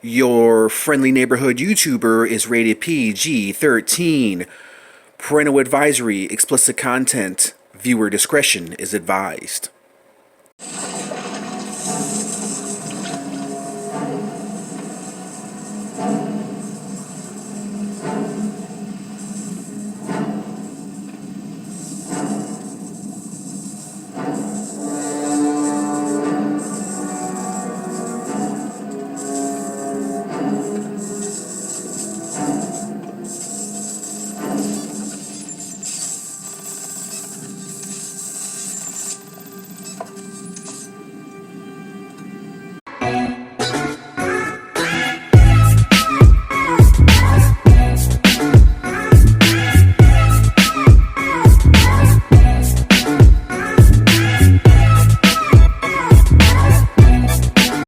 Your friendly neighborhood YouTuber is rated PG-13. Parental advisory, explicit content, viewer discretion is advised.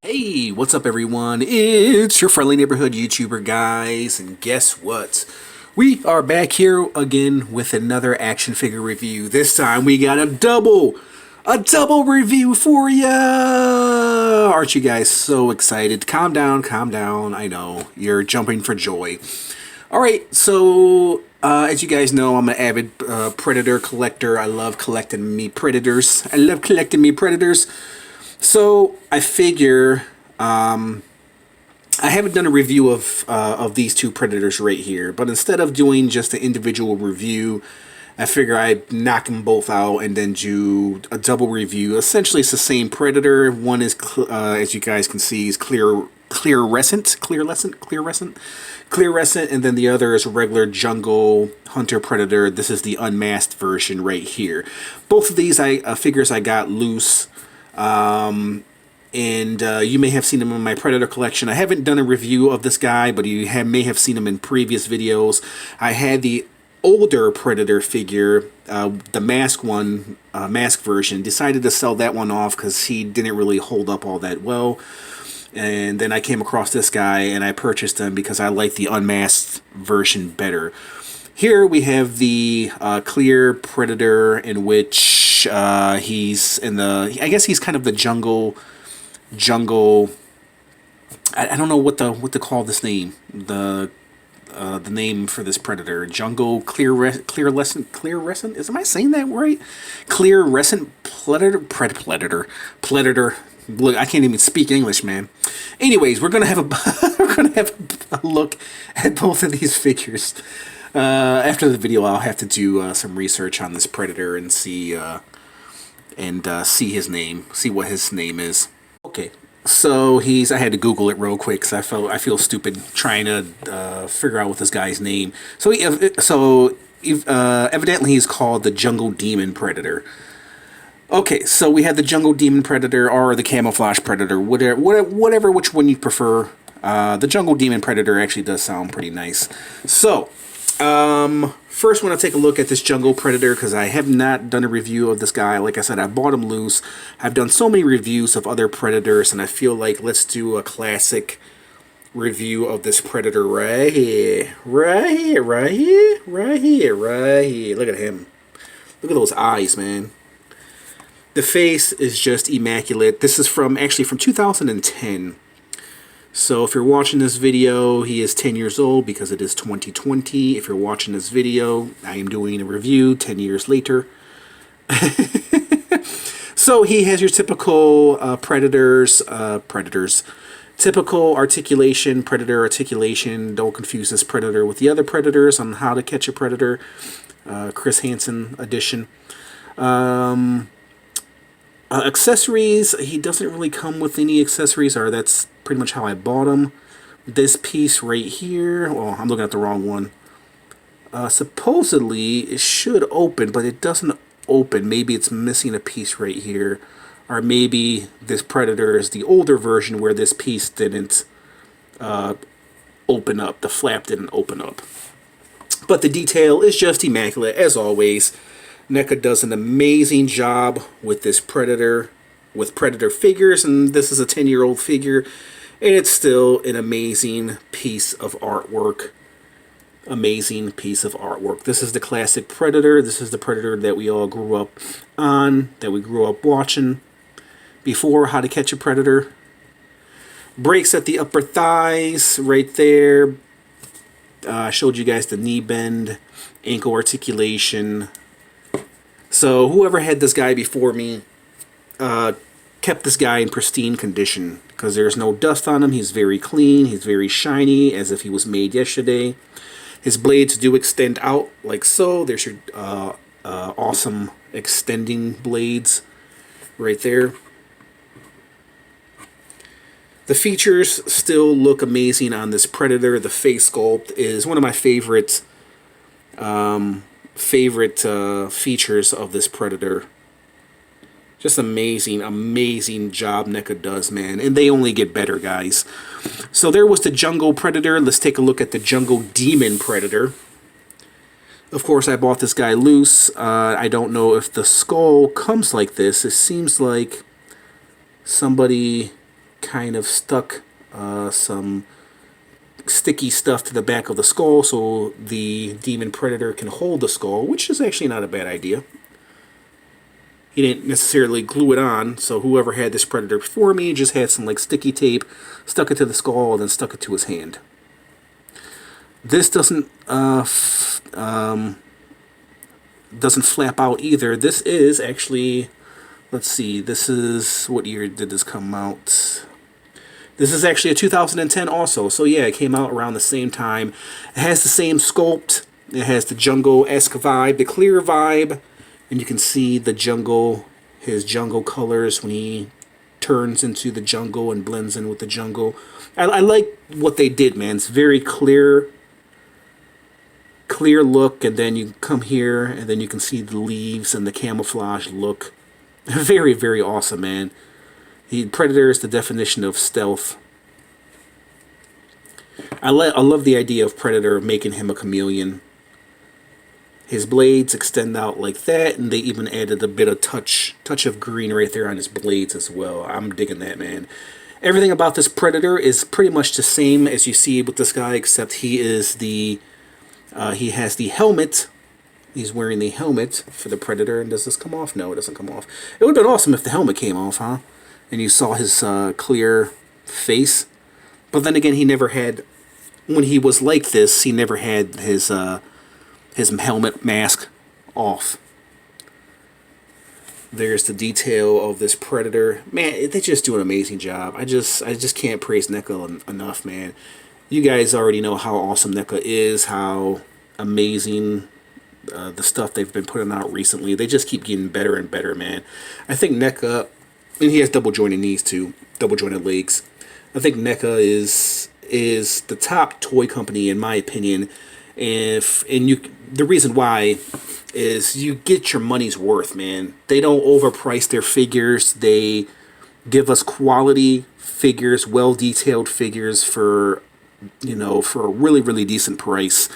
Hey, what's up everyone? It's your friendly neighborhood YouTuber, guys, and guess what? We are back here again with another action figure review. This time we got a double review for ya! Aren't you guys so excited? Calm down, I know, you're jumping for joy. Alright, so as you guys know, I'm an avid predator collector. I love collecting me predators. So I figure I haven't done a review of these two predators right here, but instead of doing just an individual review, I figure I'd knock them both out and then do a double review. Essentially, it's the same predator. One is, as you guys can see, is clearescent, and then the other is a regular jungle hunter predator. This is the unmasked version right here. Both of these figures I got loose. And you may have seen him in my Predator collection. I haven't done a review of this guy, but you may have seen him in previous videos. I had the older Predator figure, the mask version. Decided to sell that one off because he didn't really hold up all that well. And then I came across this guy and I purchased him because I like the unmasked version better. Here we have the clear Predator, in which he's in the, I guess he's kind of the jungle. I don't know what to call this name. The name for this predator, jungle clearescent. Am I saying that right? Clearescent predator. Look, I can't even speak English, man. Anyways, we're gonna have a look at both of these figures. After the video, I'll have to do some research on this predator and see his name, see what his name is. Okay, so I had to Google it real quick because I feel stupid trying to figure out what this guy's name. Evidently he's called the Jungle Demon Predator. Okay, so we have the Jungle Demon Predator or the Camouflage Predator, whatever which one you prefer. The Jungle Demon Predator actually does sound pretty nice. So, first want to take a look at this Jungle Predator because I have not done a review of this guy. Like I said, I bought him loose. I've done so many reviews of other Predators, and I feel like let's do a classic review of this Predator right here. Right here. Look at him. Look at those eyes, man. The face is just immaculate. This is actually from 2010. So if you're watching this video, he is 10 years old because it is 2020. If you're watching this video, I am doing a review 10 years later. So he has your typical predators. Typical articulation, predator articulation. Don't confuse this predator with the other predators on How to Catch a Predator. Chris Hansen edition. Accessories, he doesn't really come with any accessories, or that's pretty much how I bought him. This piece right here, well, I'm looking at the wrong one. Supposedly, it should open, but it doesn't open. Maybe it's missing a piece right here. Or maybe this Predator is the older version where this piece didn't open up. The flap didn't open up. But the detail is just immaculate, as always. Neca does an amazing job with this Predator, with Predator figures, and this is a 10-year-old figure, and it's still an amazing piece of artwork. Amazing piece of artwork. This is the classic Predator. This is the Predator that we all grew up on, that we grew up watching before How to Catch a Predator. Brakes at the upper thighs right there. I showed you guys the knee bend, ankle articulation. So whoever had this guy before me kept this guy in pristine condition because there's no dust on him. He's very clean. He's very shiny, as if he was made yesterday. His blades do extend out like so. There's your awesome extending blades right there. The features still look amazing on this Predator. The face sculpt is one of my favorite features of this Predator. Just amazing, amazing job Neca does, man. And they only get better, guys. So there was the Jungle Predator. Let's take a look at the Jungle Demon Predator. Of course, I bought this guy loose. I don't know if the skull comes like this. It seems like somebody kind of stuck some sticky stuff to the back of the skull so the Demon Predator can hold the skull, which is actually not a bad idea. He didn't necessarily glue it on, so whoever had this Predator before me just had some like sticky tape, stuck it to the skull, and then stuck it to his hand. This doesn't flap out either. This is actually, let's see, this is, what year did this come out? This is actually a 2010 also, so yeah, it came out around the same time. It has the same sculpt. It has the jungle-esque vibe, the clear vibe. And you can see the jungle, his jungle colors when he turns into the jungle and blends in with the jungle. I like what they did, man. It's very clear look, and then you come here, and then you can see the leaves and the camouflage look. Very, very awesome, man. Predator is the definition of stealth. I love the idea of Predator making him a chameleon. His blades extend out like that, and they even added a bit of touch of green right there on his blades as well. I'm digging that, man. Everything about this Predator is pretty much the same as you see with this guy, except he has the helmet. He's wearing the helmet for the Predator. And does this come off? No, it doesn't come off. It would have been awesome if the helmet came off, huh? And you saw his clear face. But then again, he never had, when he was like this, he never had his helmet mask off. There's the detail of this Predator. Man, they just do an amazing job. I just can't praise Neca enough, man. You guys already know how awesome Neca is, how amazing the stuff they've been putting out recently. They just keep getting better and better, man. I think Neca, and he has double jointed knees too, double jointed legs. I think Neca is the top toy company in my opinion. The reason why is you get your money's worth, man. They don't overprice their figures. They give us quality figures, well-detailed figures for a really, really decent price.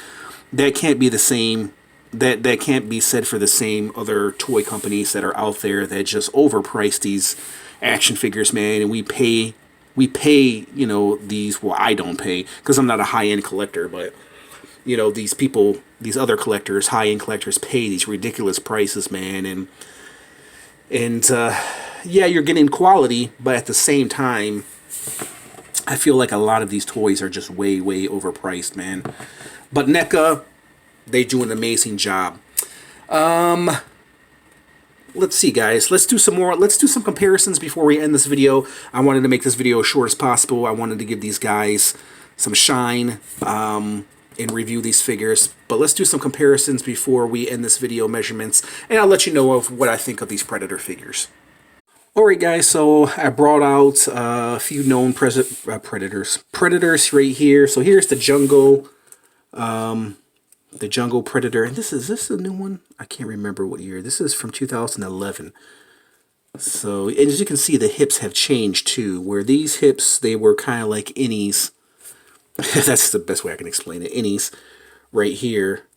That can't be the same. That can't be said for the same other toy companies that are out there that just overprice these action figures, man. And we pay, these. Well, I don't pay because I'm not a high-end collector, but these people, these other collectors, high-end collectors, pay these ridiculous prices, man. And yeah, you're getting quality, but at the same time, I feel like a lot of these toys are just way, way overpriced, man. But Neca, they do an amazing job. Let's see, guys. Let's do some comparisons before we end this video. I wanted to make this video as short as possible. I wanted to give these guys some shine. And review these figures, but let's do some comparisons before we end this video measurements, and I'll let you know of what I think of these Predator figures. Alright guys, so I brought out a few known predators right here. So here's the Jungle Predator, and is this a new one? I can't remember what year. This is from 2011. So, and as you can see, the hips have changed too, where these hips, they were kind of like innies. That's the best way I can explain it. Innies right here,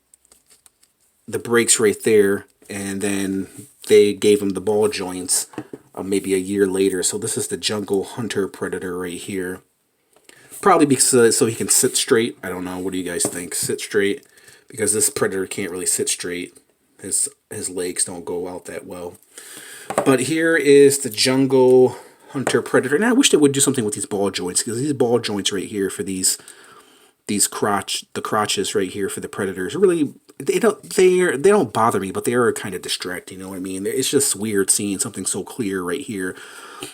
the brakes right there, and then they gave him the ball joints maybe a year later. So this is the Jungle Hunter Predator right here. Probably because so he can sit straight. I don't know. What do you guys think? Sit straight, because this Predator can't really sit straight. His legs don't go out that well. But here is the Jungle Hunter Predator. And I wish they would do something with these ball joints, because these ball joints right here for these crotches right here for the Predators really, they don't bother me, but they are kind of distracting. You know what I mean? It's just weird seeing something so clear right here.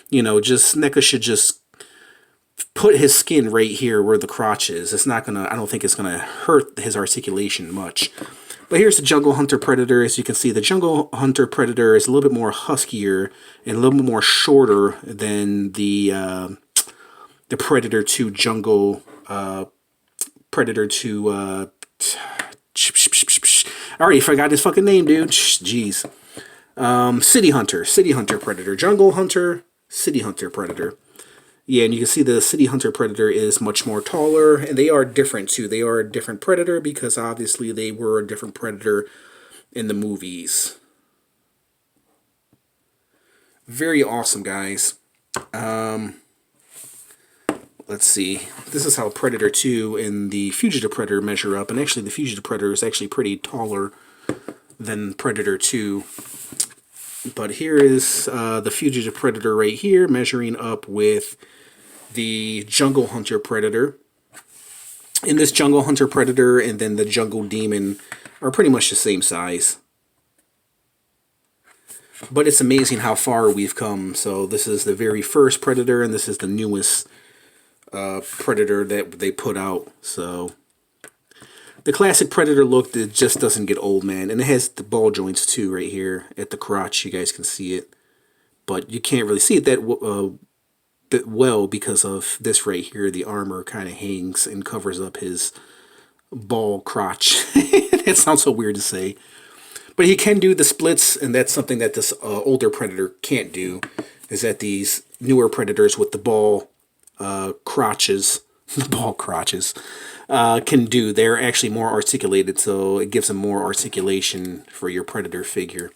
You know, just Neca should just put his skin right here where the crotch is. It's not gonna. I don't think it's gonna hurt his articulation much. But here's the Jungle Hunter Predator. As you can see, the Jungle Hunter Predator is a little bit more huskier and a little bit more shorter than the Predator 2 Jungle Predator 2. I already forgot his fucking name, dude. Jeez. City Hunter Predator, Jungle Hunter, City Hunter Predator. Yeah, and you can see the City Hunter Predator is much more taller, and they are different too. They are a different Predator because obviously they were a different Predator in the movies. Very awesome, guys. Let's see. This is how Predator 2 and the Fugitive Predator measure up, and actually the Fugitive Predator is actually pretty taller than Predator 2. But here is the Fugitive Predator right here, measuring up with the Jungle Hunter Predator. And this Jungle Hunter Predator and then the Jungle Demon are pretty much the same size. But it's amazing how far we've come. So this is the very first Predator, and this is the newest Predator that they put out. So the classic Predator look, it just doesn't get old, man. And it has the ball joints too right here at the crotch. You guys can see it. But you can't really see it that well because of this right here. The armor kind of hangs and covers up his ball crotch. That sounds so weird to say. But he can do the splits, and that's something that this older Predator can't do, is that these newer Predators with the ball crotches, can do. They're actually more articulated, so it gives them more articulation for your Predator figure.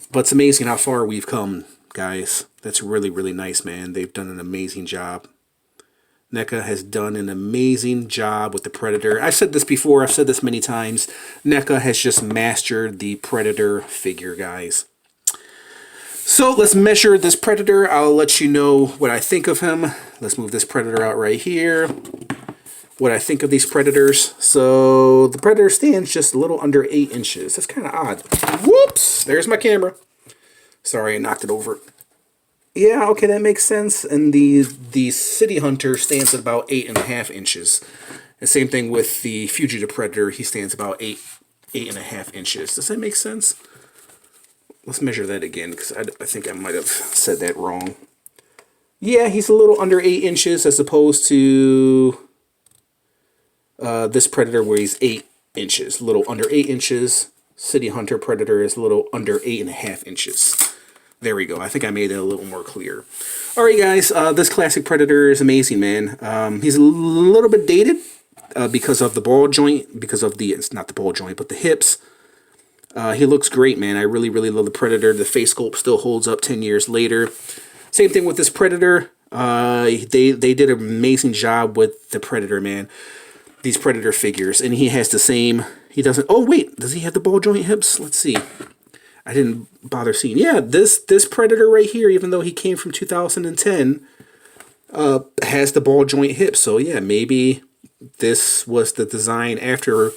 But it's amazing how far we've come, guys. That's really, really nice, man. They've done an amazing job. Neca has done an amazing job with the Predator. I've said this before. I've said this many times. Neca has just mastered the Predator figure, guys. So let's measure this Predator. I'll let you know what I think of him. Let's move this Predator out right here. What I think of these Predators. So the Predator stands just a little under 8 inches. That's kind of odd. Whoops! There's my camera. Sorry, I knocked it over. Yeah, okay, that makes sense. And the City Hunter stands at about 8.5 inches. The same thing with the Fugitive Predator. He stands about 8.5 inches. Does that make sense? Let's measure that again, because I think I might have said that wrong. Yeah, he's a little under 8 inches as opposed to this Predator where he's 8 inches. A little under 8 inches. City Hunter Predator is a little under 8.5 inches. There we go. I think I made it a little more clear. Alright, guys. This classic Predator is amazing, man. He's a little bit dated because of the ball joint. Because of the... It's not the ball joint, but the hips. He looks great, man. I really, really love the Predator. The face sculpt still holds up 10 years later. Same thing with this Predator. They did an amazing job with the Predator, man. These Predator figures. And he has the same... He doesn't... Oh, wait. Does he have the ball joint hips? Let's see. I didn't bother seeing. Yeah, this Predator right here, even though he came from 2010, has the ball joint hips. So, yeah, maybe this was the design after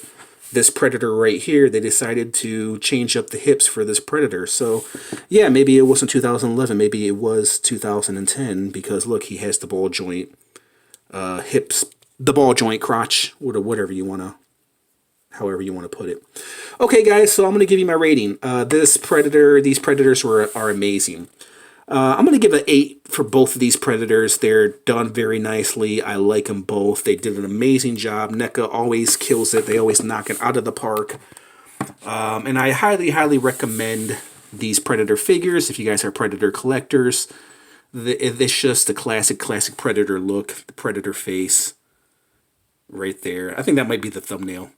this Predator right here. They decided to change up the hips for this Predator. So, yeah, maybe it wasn't 2011. Maybe it was 2010 because, look, he has the ball joint hips, the ball joint crotch, or whatever you want to, however you want to put it. Okay, guys, so I'm going to give you my rating. These Predators are amazing. I'm going to give an 8 for both of these Predators. They're done very nicely. I like them both. They did an amazing job. Neca always kills it. They always knock it out of the park. And I highly, highly recommend these Predator figures if you guys are Predator collectors. It's just the classic Predator look, the Predator face. Right there. I think that might be the thumbnail.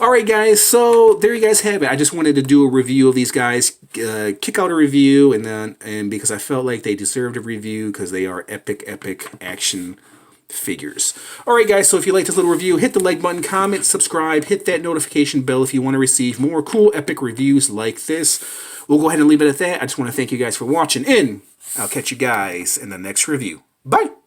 Alright, guys, so there you guys have it. I just wanted to do a review of these guys, kick out a review, and because I felt like they deserved a review because they are epic action figures. Alright, guys, so if you like this little review, hit the like button, comment, subscribe, hit that notification bell if you want to receive more cool epic reviews like this. we'll go ahead and leave it at that. I just want to thank you guys for watching, and I'll catch you guys in the next review. Bye!